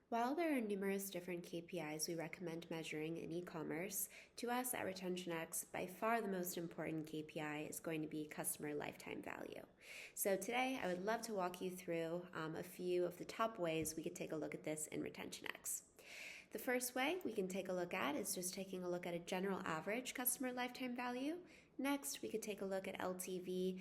While there are numerous different KPIs we recommend measuring in e-commerce, to us at RetentionX, by far the most important KPI is going to be customer lifetime value. So today, I would love to walk you through a few of the top ways we could take a look at this in RetentionX. The first way we can take a look at is just taking a look at a general average customer lifetime value. Next, we could take a look at LTV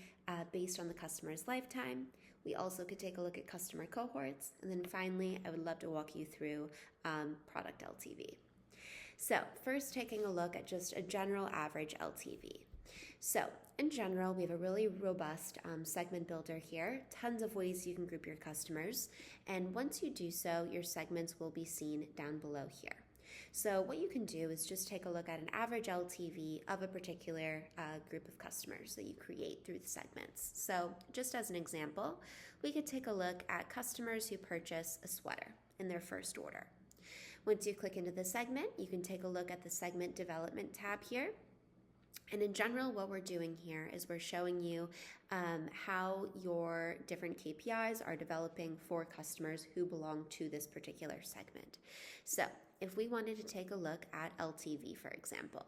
based on the customer's lifetime. We also could take a look at customer cohorts. And then finally, I would love to walk you through product LTV. So first, taking a look at just a general average LTV. So in general, we have a really robust segment builder here, tons of ways you can group your customers. And once you do so, your segments will be seen down below here. So what you can do is just take a look at an average LTV of a particular group of customers that you create through the segments. So just as an example, we could take a look at customers who purchase a sweater in their first order. Once you click into the segment, you can take a look at the segment development tab here. And in general, what we're doing here is we're showing you how your different KPIs are developing for customers who belong to this particular segment. So if we wanted to take a look at LTV, for example,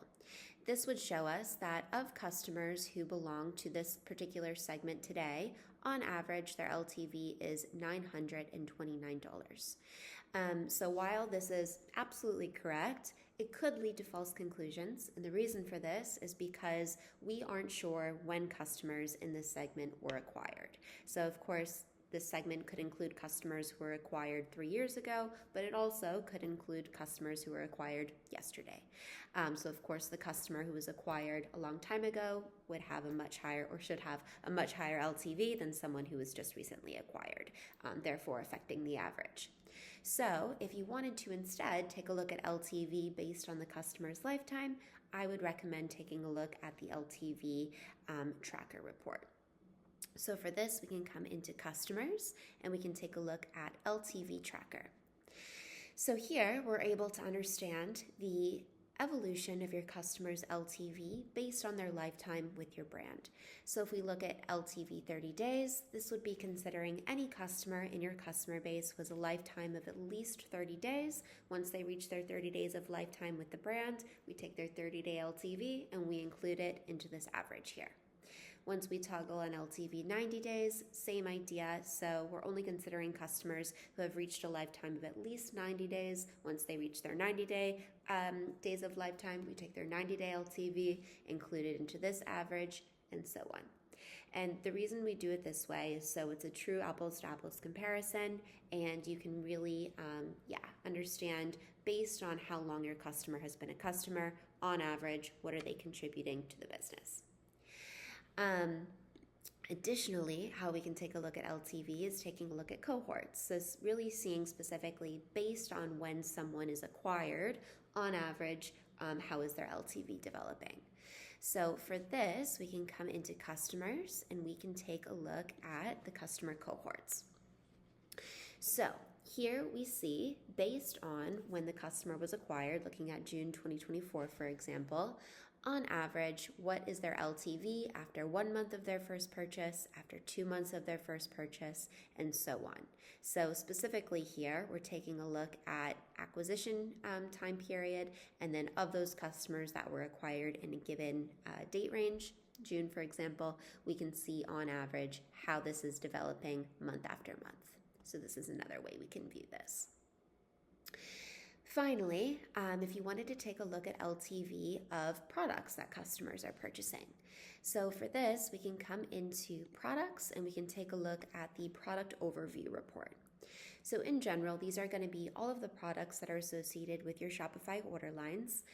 this would show us that of customers who belong to this particular segment today, on average, their LTV is $929. So while this is absolutely correct, it could lead to false conclusions. And the reason for this is because we aren't sure when customers in this segment were acquired. So of course, this segment could include customers who were acquired 3 years ago, but it also could include customers who were acquired yesterday. So of course, the customer who was acquired a long time ago would have a much higher, or should have a much higher LTV than someone who was just recently acquired, therefore affecting the average. So if you wanted to instead take a look at LTV based on the customer's lifetime, I would recommend taking a look at the LTV tracker report. So for this, we can come into customers and we can take a look at LTV tracker. So here we're able to understand the evolution of your customer's LTV based on their lifetime with your brand. So if we look at LTV 30 days, this would be considering any customer in your customer base was a lifetime of at least 30 days. Once they reach their 30 days of lifetime with the brand, we take their 30-day LTV and we include it into this average here. Once we toggle on LTV 90 days, same idea. So we're only considering customers who have reached a lifetime of at least 90 days. Once they reach their 90-day days of lifetime, we take their 90-day LTV, include it into this average, and so on. And the reason we do it this way is so it's a true apples-to-apples comparison, and you can really understand based on how long your customer has been a customer, on average, what are they contributing to the business. Additionally, how we can take a look at LTV is taking a look at cohorts. So it's really seeing specifically based on when someone is acquired, on average, how is their LTV developing. So for this, we can come into customers and we can take a look at the customer cohorts. So here we see, based on when the customer was acquired, looking at June 2024, for example, on average, what is their LTV after 1 month of their first purchase, after 2 months of their first purchase, and so on. So specifically here, we're taking a look at acquisition time period, and then of those customers that were acquired in a given date range, June, for example, we can see on average how this is developing month after month. So this is another way we can view this. Finally, if you wanted to take a look at LTV of products that customers are purchasing. So for this, we can come into products and we can take a look at the product overview report. So in general, these are going to be all of the products that are associated with your Shopify order lines.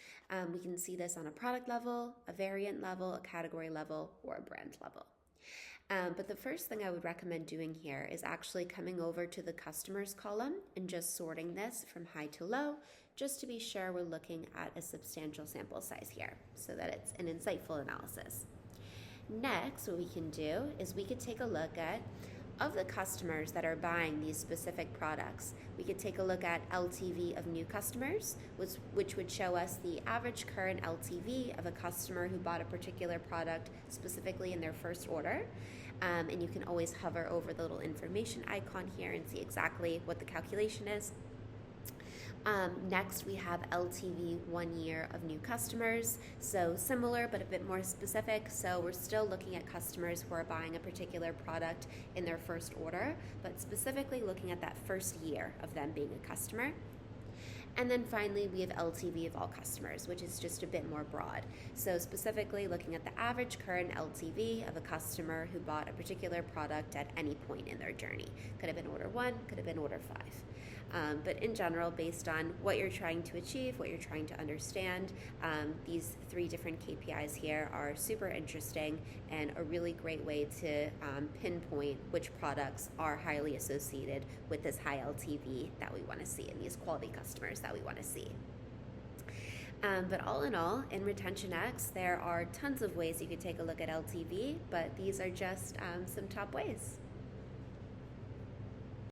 We can see this on a product level, a variant level, a category level, or a brand level. But the first thing I would recommend doing here is actually coming over to the customers column and just sorting this from high to low, just to be sure we're looking at a substantial sample size here so that it's an insightful analysis. Next, what we can do is we could take a look at, of the customers that are buying these specific products, we could take a look at LTV of new customers, which would show us the average current LTV of a customer who bought a particular product specifically in their first order. And you can always hover over the little information icon here and see exactly what the calculation is. Next, we have LTV 1 year of new customers. So similar, but a bit more specific. So we're still looking at customers who are buying a particular product in their first order, but specifically looking at that first year of them being a customer. And then finally, we have LTV of all customers, which is just a bit more broad. So specifically looking at the average current LTV of a customer who bought a particular product at any point in their journey. Could have been order 1, could have been order 5. But in general, based on what you're trying to achieve, what you're trying to understand, these 3 different KPIs here are super interesting and a really great way to pinpoint which products are highly associated with this high LTV that we want to see and these quality customers that we want to see. But all in all, in RetentionX, there are tons of ways you could take a look at LTV, but these are just some top ways.